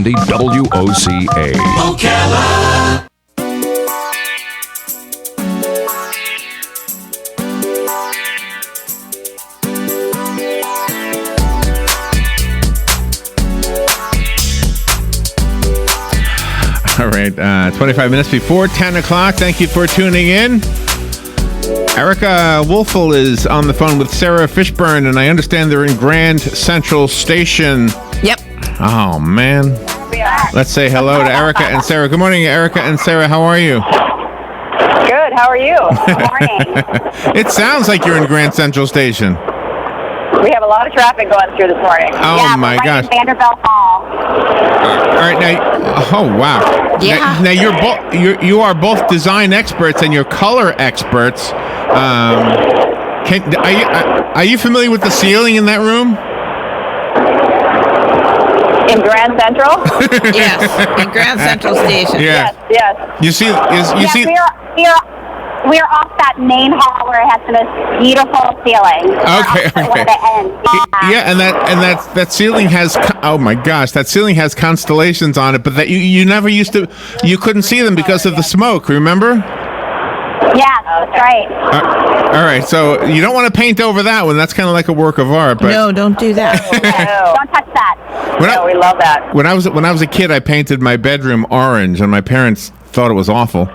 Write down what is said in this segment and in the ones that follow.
WOCA. Ocala. All right, 25 minutes before 10 o'clock. Thank you for tuning in. Erica Wolfel is on the phone with Sarah Fishburne, and I understand they're in Grand Central Station. Yep. Oh, man. Let's say hello to Erica and Sarah. Good morning, Erica and Sarah. How are you? Good. How are you? Good morning. It sounds like you're in Grand Central Station. We have a lot of traffic going through this morning. Oh, my gosh. In Vanderbilt Hall. All right, now, oh, wow. Yeah. Now you are both design experts and you're color experts. Are you familiar with the ceiling in that room? In Grand Central? Yes, in Grand Central Station. Yeah. Yes. You see, We're off that main hall where it has the most beautiful ceiling. Okay. Yeah, and that ceiling has, oh my gosh, that ceiling has constellations on it, but that you never used to, you couldn't see them because of the smoke, remember? Yeah, that's right. All right, so you don't want to paint over that one. That's kind of like a work of art. But No, don't do that. Don't touch that. We love that. When I was a kid, I painted my bedroom orange, and my parents thought it was awful.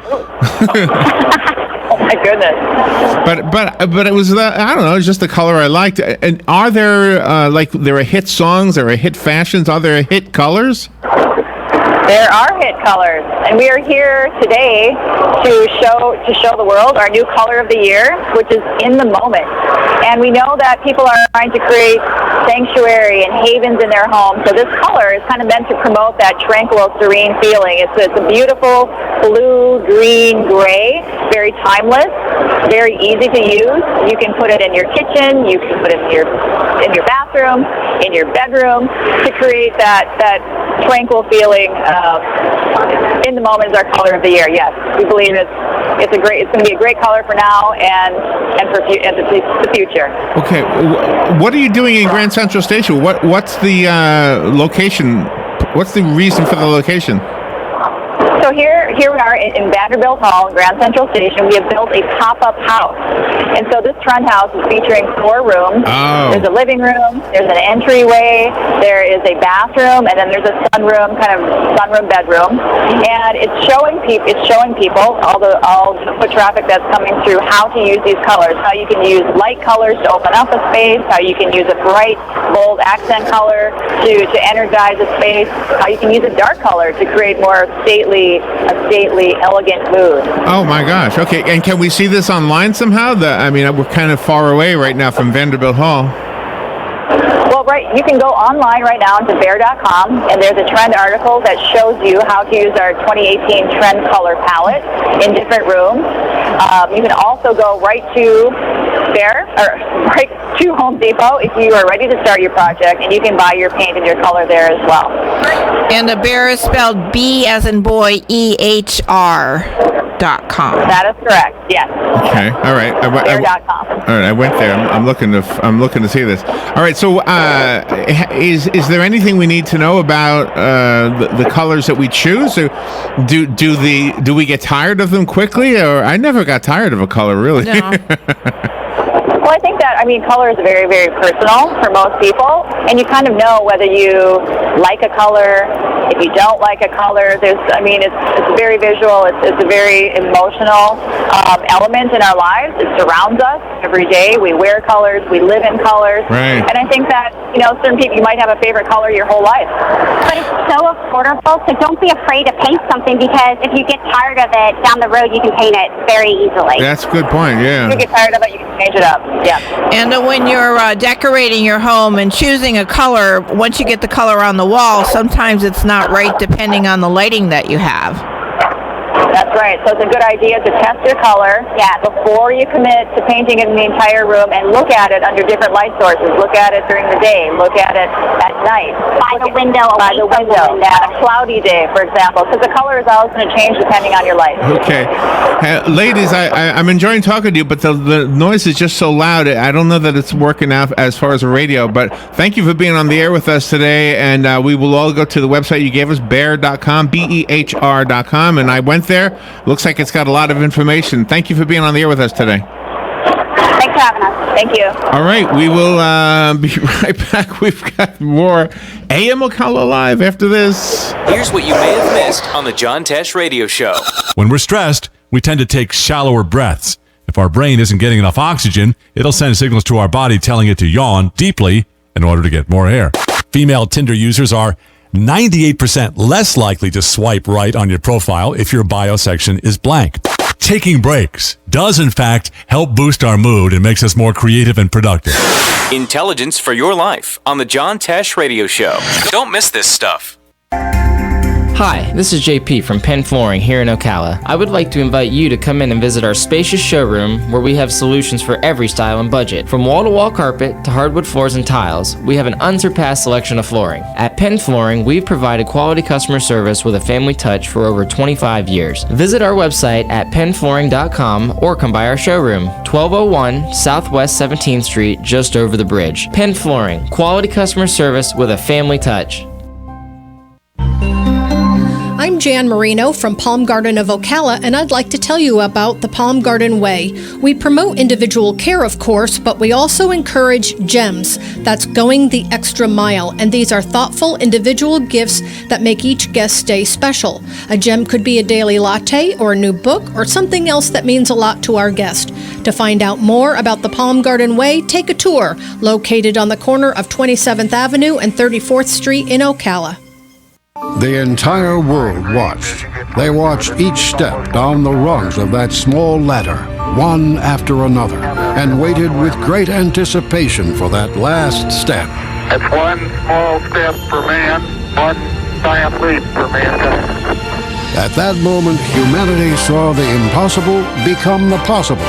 Oh my goodness. But it was I don't know, it's just the color I liked. And are there there are hit songs, there are hit fashions, are there hit colors? There are hit colors, and we are here today to show the world our new color of the year, which is In the Moment. And we know that people are trying to create sanctuary and havens in their homes, so this color is kind of meant to promote that tranquil, serene feeling. It's a beautiful blue, green, gray, very timeless, very easy to use. You can put it in your kitchen, you can put it in your bathroom, in your bedroom, to create that tranquil feeling. In the Moment is our color of the year. Yes, we believe it's going to be a great color for now and for the future. Okay, what are you doing in Grand Central Station? What's the location? What's the reason for the location? So here we are in Vanderbilt Hall, Grand Central Station. We have built a pop-up house. And so this trend house is featuring 4 rooms. Oh. There's a living room, there's an entryway, there is a bathroom, and then there's a sunroom bedroom. And it's showing people all the foot traffic that's coming through how to use these colors, how you can use light colors to open up a space, how you can use a bright, bold accent color to energize a space, how you can use a dark color to create more stately, elegant mood. Oh my gosh. Okay, and can we see this online somehow? We're kind of far away right now from Vanderbilt Hall. Well, right, you can go online right now to bear.com, and there's a trend article that shows you how to use our 2018 trend color palette in different rooms. You can also go right to Home Depot if you are ready to start your project, and you can buy your paint and your color there as well. And the Bear is spelled B as in boy, EHR.com. That is correct. Yes. Okay. All right. Bear.com. All right. I went there. I'm looking to see this. All right. So, is there anything we need to know about the colors that we choose? Or do we get tired of them quickly? Or I never got tired of a color, really. No. Well, I think that, color is very, very personal for most people, and you kind of know whether you like a color, if you don't like a color. It's very visual. It's a very emotional element in our lives. It surrounds us every day. We wear colors. We live in colors. Right. And I think that, certain people, you might have a favorite color your whole life. But it's so affordable, so don't be afraid to paint something, because if you get tired of it, down the road you can paint it very easily. That's a good point. Yeah. If you get tired of it, you can change it up. Yeah. And when you're decorating your home and choosing a color, once you get the color on the wall, sometimes it's not right depending on the lighting that you have. That's right. So it's a good idea to test your color before you commit to painting it in the entire room, and look at it under different light sources. Look at it during the day. Look at it at night. By the window. On a cloudy day, for example, because the color is always going to change depending on your light. Okay. Ladies, I'm enjoying talking to you, but the noise is just so loud. I don't know that it's working out as far as a radio, but thank you for being on the air with us today, and we will all go to the website you gave us, behr.com, behr.com, and I went there. Looks like it's got a lot of information. Thank you for being on the air with us today. Thanks for having us. Thank you. All right, we will be right back. We've got more AM Ocala Live after this. Here's what you may have missed on the John Tesh Radio Show. When we're stressed, we tend to take shallower breaths. If our brain isn't getting enough oxygen, it'll send signals to our body telling it to yawn deeply in order to get more air. Female Tinder users are 98% less likely to swipe right on your profile if your bio section is blank. Taking breaks does, in fact, help boost our mood and makes us more creative and productive. Intelligence for your life on the John Tesh Radio Show. Don't miss this stuff. Hi, this is JP from Penn Flooring here in Ocala. I would like to invite you to come in and visit our spacious showroom where we have solutions for every style and budget. From wall-to-wall carpet to hardwood floors and tiles, we have an unsurpassed selection of flooring. At Penn Flooring, we've provided quality customer service with a family touch for over 25 years. Visit our website at pennflooring.com or come by our showroom, 1201 Southwest 17th Street, just over the bridge. Penn Flooring, quality customer service with a family touch. I'm Jan Marino from Palm Garden of Ocala, and I'd like to tell you about the Palm Garden Way. We promote individual care, of course, but we also encourage GEMS. That's going the extra mile, and these are thoughtful individual gifts that make each guest stay special. A gem could be a daily latte or a new book or something else that means a lot to our guest. To find out more about the Palm Garden Way, take a tour, located on the corner of 27th Avenue and 34th Street in Ocala. The entire world watched. They watched each step down the rungs of that small ladder, one after another, and waited with great anticipation for that last step. It's one small step for man, one giant leap for mankind. At that moment, humanity saw the impossible become the possible.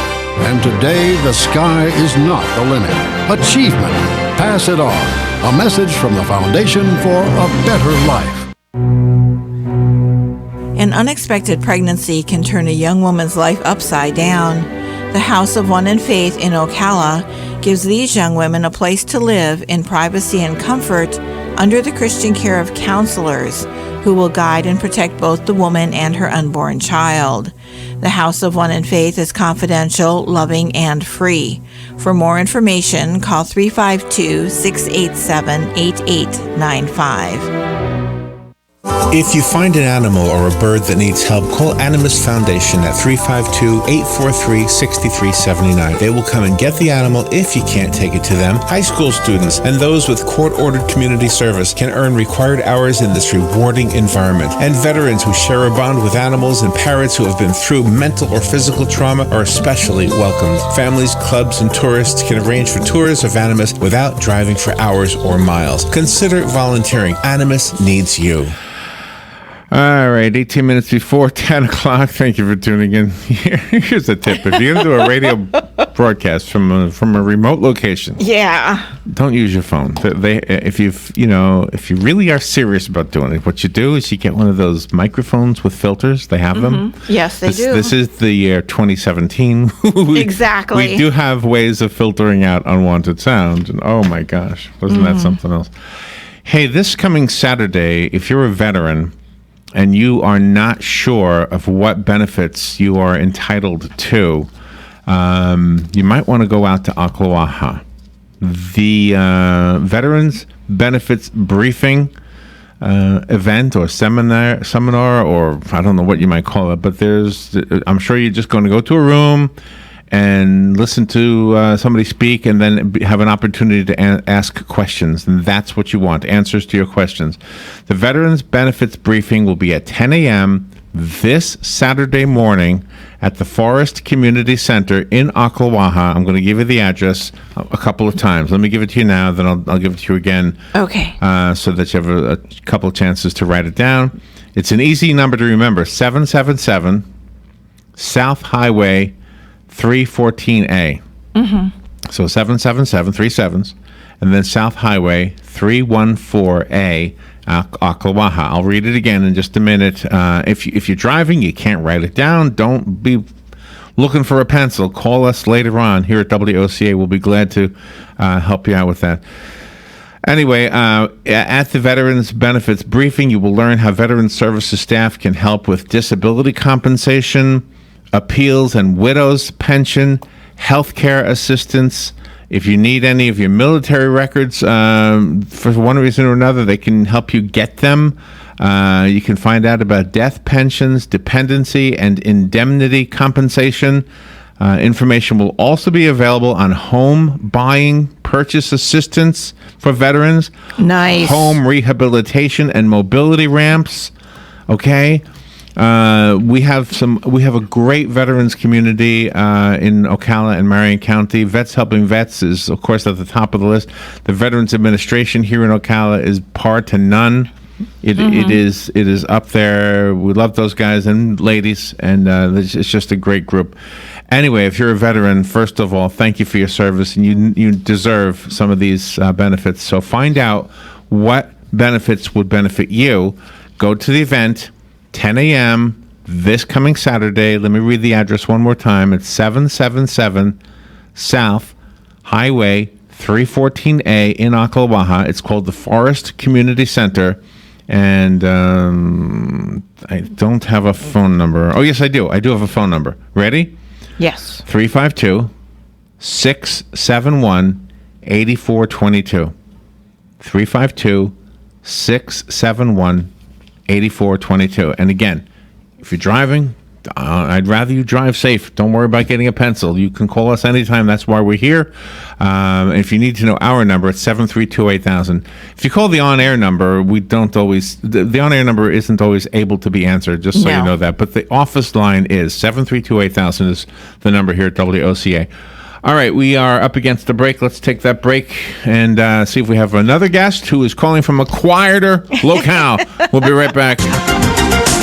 And today, the sky is not the limit. Achievement. Pass it on. A message from the Foundation for a Better Life. An unexpected pregnancy can turn a young woman's life upside down. The House of One in Faith in Ocala gives these young women a place to live in privacy and comfort under the Christian care of counselors who will guide and protect both the woman and her unborn child. The House of One in Faith is confidential, loving, and free. For more information, call 352-687-8895. If you find an animal or a bird that needs help, call Animus Foundation at 352-843-6379. They will come and get the animal if you can't take it to them. High school students and those with court-ordered community service can earn required hours in this rewarding environment. And veterans who share a bond with animals and parents who have been through mental or physical trauma are especially welcomed. Families, clubs, and tourists can arrange for tours of Animus without driving for hours or miles. Consider volunteering. Animus needs you. All right, 18 minutes before 10 o'clock. Thank you for tuning in. Here's a tip. If you're going to do a radio broadcast from a remote location, don't use your phone. If you really are serious about doing it, what you do is you get one of those microphones with filters. They have them. Yes, they do. This is the year 2017. Exactly. We do have ways of filtering out unwanted sound. And oh my gosh, wasn't that something else? Hey, this coming Saturday, if you're a veteran and you are not sure of what benefits you are entitled to, you might want to go out to Ocklawaha. The Veterans Benefits Briefing event or seminar, or I don't know what you might call it, but I'm sure you're just going to go to a room and listen to somebody speak and then have an opportunity to ask questions. And that's what you want, answers to your questions. The Veterans Benefits Briefing will be at 10 a.m. this Saturday morning at the Forest Community Center in Ocklawaha. I'm going to give you the address a couple of times. Let me give it to you now, then I'll give it to you again. Okay. So that you have a couple of chances to write it down. It's an easy number to remember, 777 South Highway 314A. So 777, 3 sevens, and then South Highway 314A, Ocklawaha. I'll read it again in just a minute. If you're driving, you can't write it down. Don't be looking for a pencil. Call us later on here at WOCA. We'll be glad to help you out with that. Anyway, at the Veterans Benefits Briefing, you will learn how Veteran Services staff can help with disability compensation, appeals and widows pension, healthcare assistance. If you need any of your military records, for one reason or another, they can help you get them. You can find out about death pensions, dependency, and indemnity compensation. Information will also be available on home buying purchase assistance for veterans. Nice. Home rehabilitation and mobility ramps. Okay. We have a great veterans community in Ocala and Marion County. Vets Helping Vets is, of course, at the top of the list. The Veterans Administration here in Ocala is par to none. It is up there. We love those guys and ladies, and it's just a great group. Anyway, if you're a veteran, first of all, thank you for your service, and you deserve some of these benefits. So find out what benefits would benefit you. Go to the event, 10 a.m. this coming Saturday. Let me read the address one more time. It's 777 South Highway 314A in Ocklawaha. It's called the Forest Community Center. And I don't have a phone number. Oh, yes, I do. I do have a phone number. Ready? Yes. 352-671-8422. 352-671-8422. And again, if you're driving, I'd rather you drive safe. Don't worry about getting a pencil. You can call us anytime. That's why we're here. If you need to know our number, it's 732-8000. If you call the on-air number, we don't always... The on-air number isn't always able to be answered, just so you know that. But the office line is 732-8000 is the number here at WOCA. All right, we are up against the break. Let's take that break and see if we have another guest who is calling from a quieter locale. We'll be right back.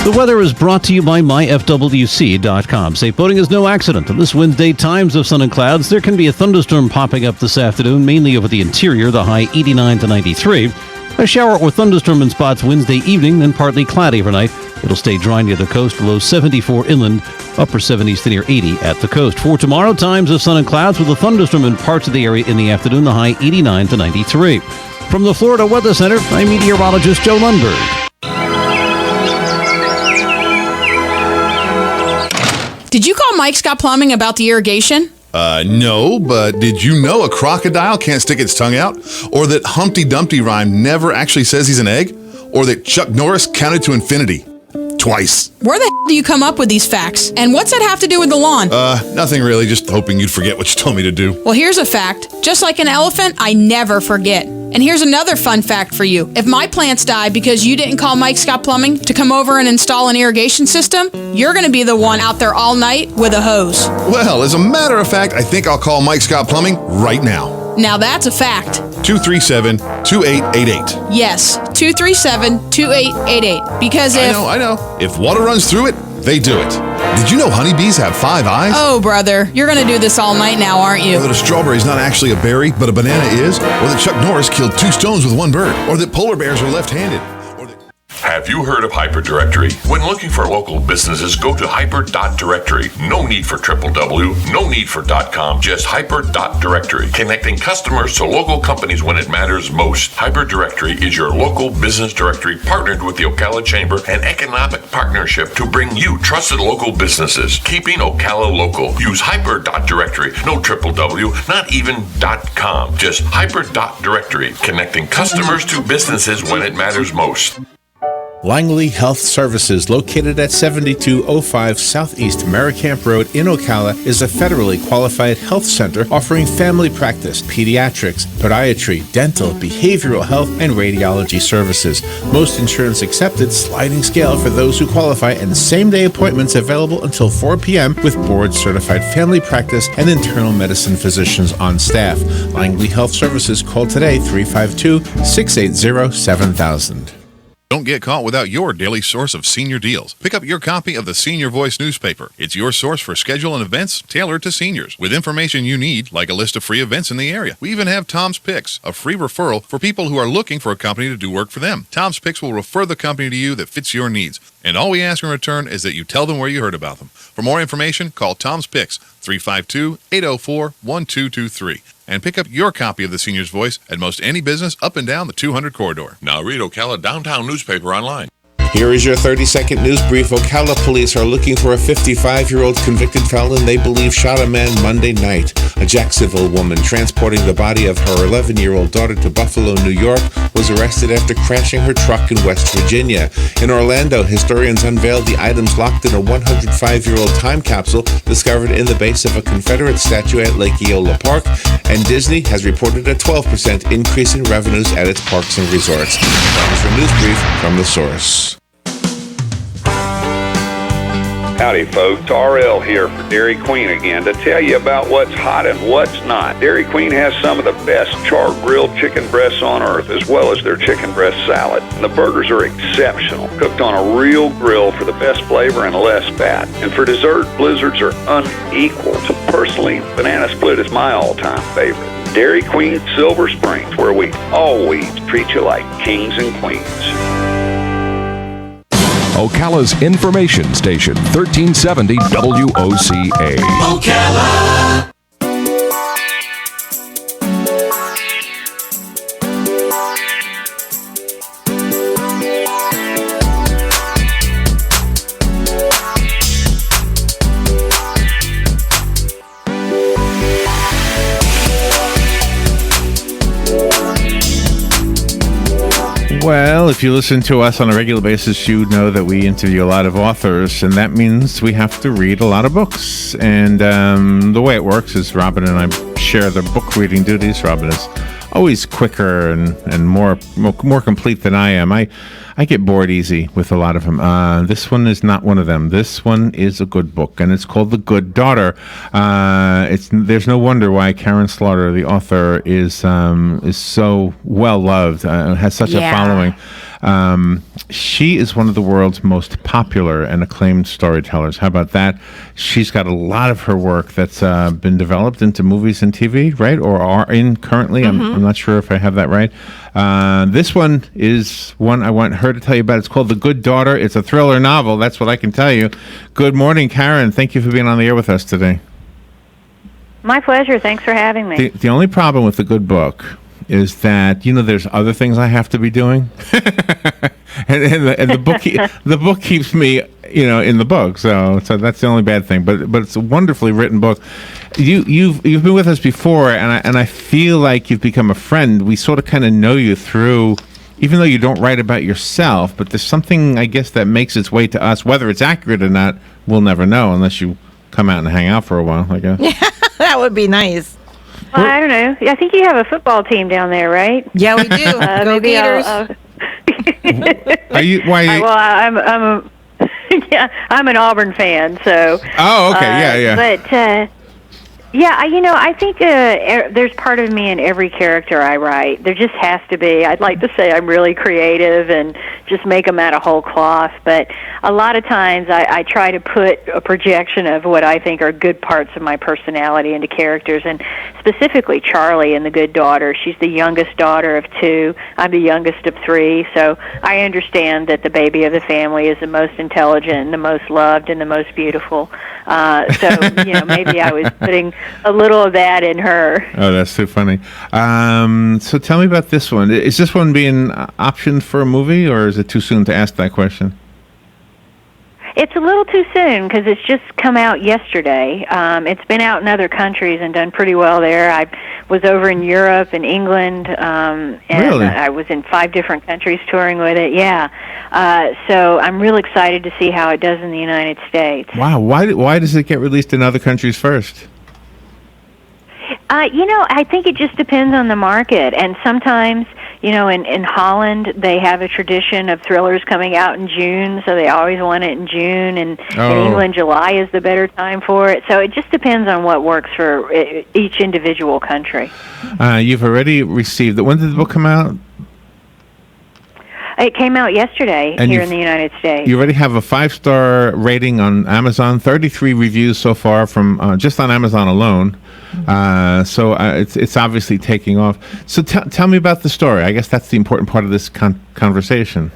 The weather is brought to you by myfwc.com. Safe boating is no accident. On this Wednesday, times of sun and clouds, there can be a thunderstorm popping up this afternoon, mainly over the interior, the high 89 to 93. A shower or thunderstorm in spots Wednesday evening, then partly cloudy overnight. It'll stay dry near the coast, low 74 inland, upper 70s to near 80 at the coast. For tomorrow, times of sun and clouds with a thunderstorm in parts of the area in the afternoon, the high 89 to 93. From the Florida Weather Center, I'm meteorologist Joe Lundberg. Did you call Mike Scott Plumbing about the irrigation? No, but did you know a crocodile can't stick its tongue out? Or that Humpty Dumpty rhyme never actually says he's an egg? Or that Chuck Norris counted to infinity? Twice. Where the hell do you come up with these facts? And what's that have to do with the lawn? Nothing really, just hoping you'd forget what you told me to do. Well, here's a fact. Just like an elephant, I never forget. And here's another fun fact for you. If my plants die because you didn't call Mike Scott Plumbing to come over and install an irrigation system, you're going to be the one out there all night with a hose. Well, as a matter of fact, I think I'll call Mike Scott Plumbing right now. Now that's a fact. 237-2888. Yes, 237-2888. Because if... I know. If water runs through it, they do it. Did you know honeybees have 5 eyes? Oh, brother, you're going to do this all night now, aren't you? Or that a strawberry is not actually a berry, but a banana is? Or that Chuck Norris killed 2 stones with 1 bird? Or that polar bears are left-handed? Have you heard of Hyperdirectory? When looking for local businesses, go to hyper.directory. No need for www, no need for .com, just hyper.directory. Connecting customers to local companies when it matters most. Hyperdirectory is your local business directory partnered with the Ocala Chamber and Economic Partnership to bring you trusted local businesses. Keeping Ocala local. Use hyper.directory. No www, not even .com, just hyper.directory. Connecting customers to businesses when it matters most. Langley Health Services, located at 7205 Southeast Merricamp Road in Ocala, is a federally qualified health center offering family practice, pediatrics, podiatry, dental, behavioral health, and radiology services. Most insurance accepted, sliding scale for those who qualify, and same-day appointments available until 4 p.m. with board-certified family practice and internal medicine physicians on staff. Langley Health Services, call today 352-680-7000. Don't get caught without your daily source of senior deals. Pick up your copy of the Senior Voice newspaper. It's your source for schedule and events tailored to seniors, with information you need, like a list of free events in the area. We even have Tom's Picks, a free referral for people who are looking for a company to do work for them. Tom's Picks will refer the company to you that fits your needs. And all we ask in return is that you tell them where you heard about them. For more information, call Tom's Picks, 352-804-1223. And pick up your copy of the Senior's Voice at most any business up and down the 200 corridor. Now read Ocala Downtown newspaper online. Here is your 30-second news brief. Ocala police are looking for a 55-year-old convicted felon they believe shot a man Monday night. A Jacksonville woman transporting the body of her 11-year-old daughter to Buffalo, New York, was arrested after crashing her truck in West Virginia. In Orlando, historians unveiled the items locked in a 105-year-old time capsule discovered in the base of a Confederate statue at Lake Eola Park. And Disney has reported a 12% increase in revenues at its parks and resorts. That was your news brief from The Source. Howdy folks, RL here for Dairy Queen again to tell you about what's hot and what's not. Dairy Queen has some of the best char-grilled chicken breasts on earth, as well as their chicken breast salad. And the burgers are exceptional, cooked on a real grill for the best flavor and less fat. And for dessert, blizzards are unequaled. Personally, banana split is my all-time favorite. Dairy Queen Silver Springs, where we always treat you like kings and queens. Ocala's information station, 1370 WOCA. Ocala. Well, if you listen to us on a regular basis, you know that we interview a lot of authors, and that means we have to read a lot of books. And the way it works is Robin and I share the book reading duties. Robin is always quicker and more complete than I am. I get bored easy with a lot of them. This one is not one of them. This one is a good book, and it's called The Good Daughter. There's no wonder why Karin Slaughter, the author, is so well loved, has such a following. She is one of the world's most popular and acclaimed storytellers. How about that? She's got a lot of her work that's been developed into movies and TV, right? Or are in currently. I'm not sure if I have that right. This one is one I want her to tell you about. It's called The Good Daughter. It's a thriller novel. That's what I can tell you. Good morning, Karin. Thank you for being on the air with us today. My pleasure. Thanks for having me. The only problem with the good book is that, there's other things I have to be doing. and the book keeps me, in the book. So that's the only bad thing. But it's a wonderfully written book. You've been with us before, and I feel like you've become a friend. We sort of kind of know you through, even though you don't write about yourself, but there's something, I guess, that makes its way to us. Whether it's accurate or not, we'll never know unless you come out and hang out for a while, I guess. That would be nice. Well, I don't know. I think you have a football team down there, right? Yeah, we do. Go Gators. Are you? Why? I'm an Auburn fan, so. Oh, okay, yeah. But I think there's part of me in every character I write. There just has to be. I'd like to say I'm really creative and just make them out of whole cloth, but a lot of times I try to put a projection of what I think are good parts of my personality into characters, and specifically Charlie in The Good Daughter. She's the youngest daughter of 2. I'm the youngest of 3, so I understand that the baby of the family is the most intelligent and the most loved and the most beautiful. So maybe I was putting a little of that in her. Oh, that's too funny. So tell me about this one. Is this one being optioned for a movie, or is it too soon to ask that question? It's a little too soon because it's just come out yesterday. It's been out in other countries and done pretty well there. I was over in Europe and England, and really? I was in 5 different countries touring with it. Yeah, so I'm real excited to see how it does in the United States. Wow, why does it get released in other countries first? I think it just depends on the market, and sometimes, in Holland, they have a tradition of thrillers coming out in June, so they always want it in June, and in England, July is the better time for it. So it just depends on what works for each individual country. You've already received it. When did the book come out? It came out yesterday And here in the United States. You already have a 5-star rating on Amazon, 33 reviews so far from just on Amazon alone. So it's obviously taking off. So tell me about the story. I guess that's the important part of this conversation.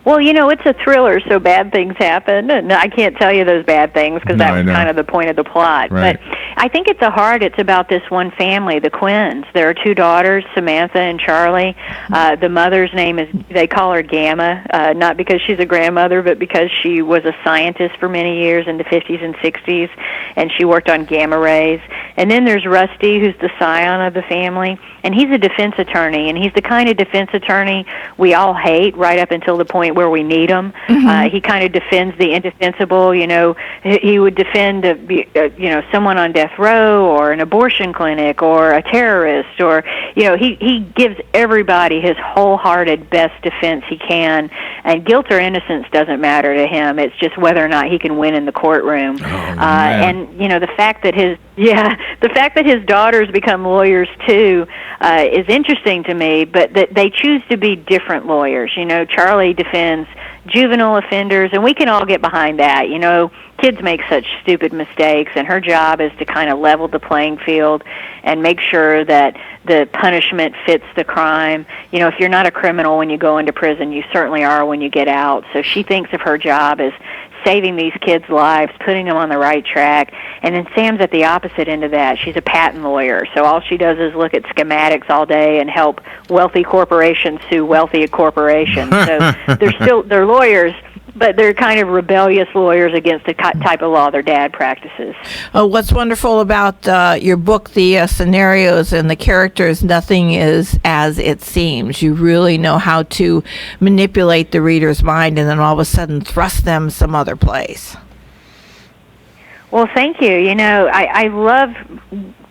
Well, you know, it's a thriller, so bad things happen, and I can't tell you those bad things because that was kind of the point of the plot. Right. But I think it's about this one family, the Quinns. There are 2 daughters, Samantha and Charlie. The mother's name they call her Gamma, not because she's a grandmother, but because she was a scientist for many years in the 50s and 60s, and she worked on gamma rays. And then there's Rusty, who's the scion of the family, and he's a defense attorney, and he's the kind of defense attorney we all hate right up until the point where we need him. He kind of defends the indefensible. You know, he would defend someone on death row or an abortion clinic or a terrorist, or he gives everybody his wholehearted best defense he can, and guilt or innocence doesn't matter to him. It's just whether or not he can win in the courtroom. And the fact that his daughters become lawyers too is interesting to me, but that they choose to be different lawyers. Charlie defends juvenile offenders, and we can all get behind that. Kids make such stupid mistakes, and her job is to kind of level the playing field and make sure that the punishment fits the crime. If you're not a criminal when you go into prison, you certainly are when you get out. So she thinks of her job as saving these kids' lives, putting them on the right track. And then Sam's at the opposite end of that. She's a patent lawyer, so all she does is look at schematics all day and help wealthy corporations sue wealthy corporations. So they're lawyers, but they're kind of rebellious lawyers against the type of law their dad practices. What's wonderful about your book, the scenarios and the characters, nothing is as it seems. You really know how to manipulate the reader's mind and then all of a sudden thrust them some other place. Well, thank you. I love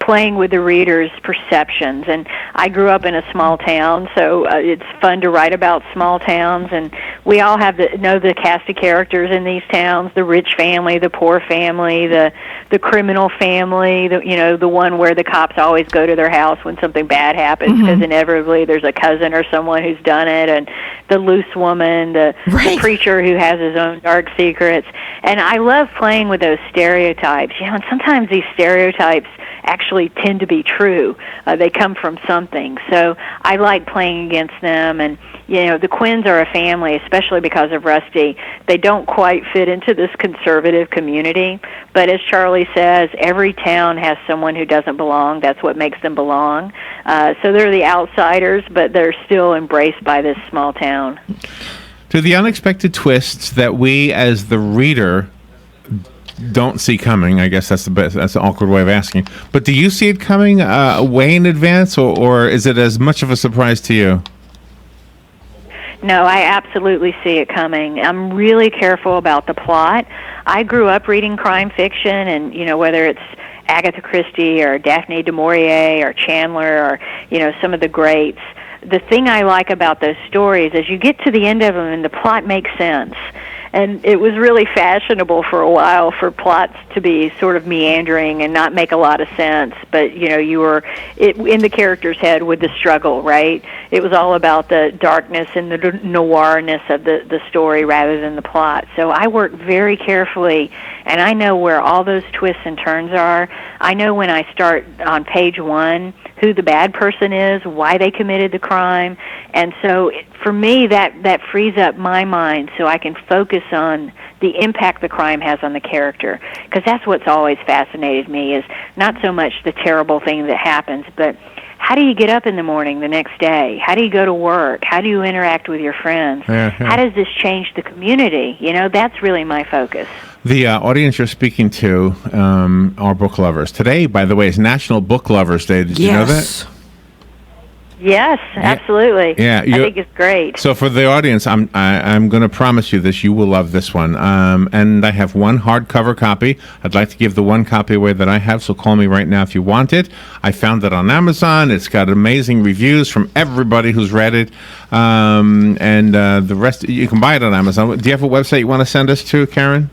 playing with the reader's perceptions, and I grew up in a small town, so it's fun to write about small towns, and we all know the cast of characters in these towns: the rich family, the poor family, the criminal family, the one where the cops always go to their house when something bad happens because inevitably there's a cousin or someone who's done it, and the loose woman, the preacher who has his own dark secrets. And I love playing with those stereotypes, and sometimes these stereotypes actually tend to be true. They come from something. So I like playing against them. And, the Quinns are a family, especially because of Rusty. They don't quite fit into this conservative community. But as Charlie says, every town has someone who doesn't belong. That's what makes them belong. So they're the outsiders, but they're still embraced by this small town. To the unexpected twists that we as the reader don't see coming, I guess that's an awkward way of asking. But do you see it coming way in advance, or is it as much of a surprise to you? No, I absolutely see it coming. I'm really careful about the plot. I grew up reading crime fiction, and whether it's Agatha Christie or Daphne du Maurier or Chandler or some of the greats, the thing I like about those stories is you get to the end of them and the plot makes sense. And it was really fashionable for a while for plots to be sort of meandering and not make a lot of sense. But, you were in the character's head with the struggle, right? It was all about the darkness and the noirness of the story rather than the plot. So I work very carefully, and I know where all those twists and turns are. I know when I start on page 1 who the bad person is, why they committed the crime. And so for me, that frees up my mind so I can focus on the impact the crime has on the character. Because that's what's always fascinated me, is not so much the terrible thing that happens, but how do you get up in the morning the next day? How do you go to work? How do you interact with your friends? How does this change the community? That's really my focus. The audience you're speaking to are book lovers. Today, by the way, is National Book Lovers Day. Did you know that? Yes, absolutely. Yeah, I think it's great. So for the audience, I'm going to promise you this. You will love this one. And I have one hardcover copy. I'd like to give the one copy away that I have, so call me right now if you want it. I found it on Amazon. It's got amazing reviews from everybody who's read it. And the rest, you can buy it on Amazon. Do you have a website you want to send us to, Karin?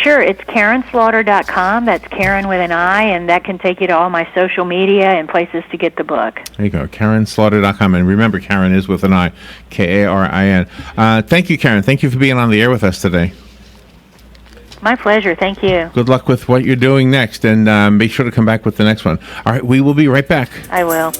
Sure, it's KarenSlaughter.com. That's Karen with an I, and that can take you to all my social media and places to get the book. There you go, KarenSlaughter.com. And remember, Karen is with an I, Karin. Thank you, Karen. Thank you for being on the air with us today. My pleasure. Thank you. Good luck with what you're doing next, and make sure to come back with the next one. All right, we will be right back. I will.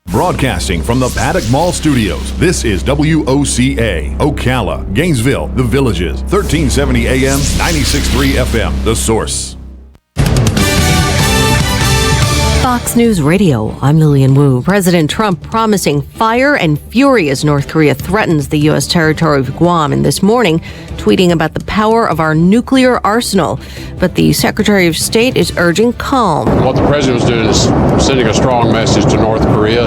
Broadcasting from the Paddock Mall Studios, this is WOCA, Ocala, Gainesville, The Villages, 1370 AM, 96.3 FM, The Source. Fox News Radio, I'm Lillian Wu. President Trump promising fire and fury as North Korea threatens the U.S. territory of Guam, and this morning tweeting about the power of our nuclear arsenal. But the Secretary of State is urging calm. What the president was doing is sending a strong message to North Korea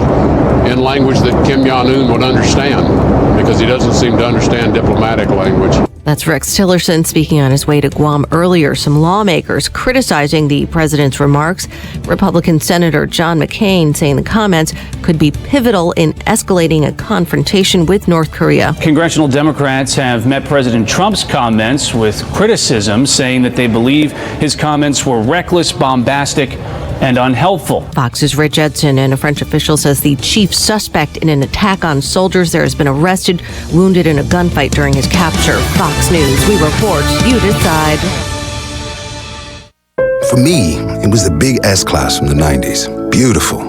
in language that Kim Jong-un would understand, because he doesn't seem to understand diplomatic language. That's Rex Tillerson speaking on his way to Guam earlier. Some lawmakers criticizing the president's remarks. Republican Senator John McCain saying the comments could be pivotal in escalating a confrontation with North Korea. Congressional Democrats have met President Trump's comments with criticism, saying that they believe his comments were reckless, bombastic, and unhelpful. Fox's Rich Edson, and a French official says the chief suspect in an attack on soldiers there has been arrested, wounded in a gunfight during his capture. Fox News, we report, you decide. For me, it was the big S-Class from the 90s. Beautiful.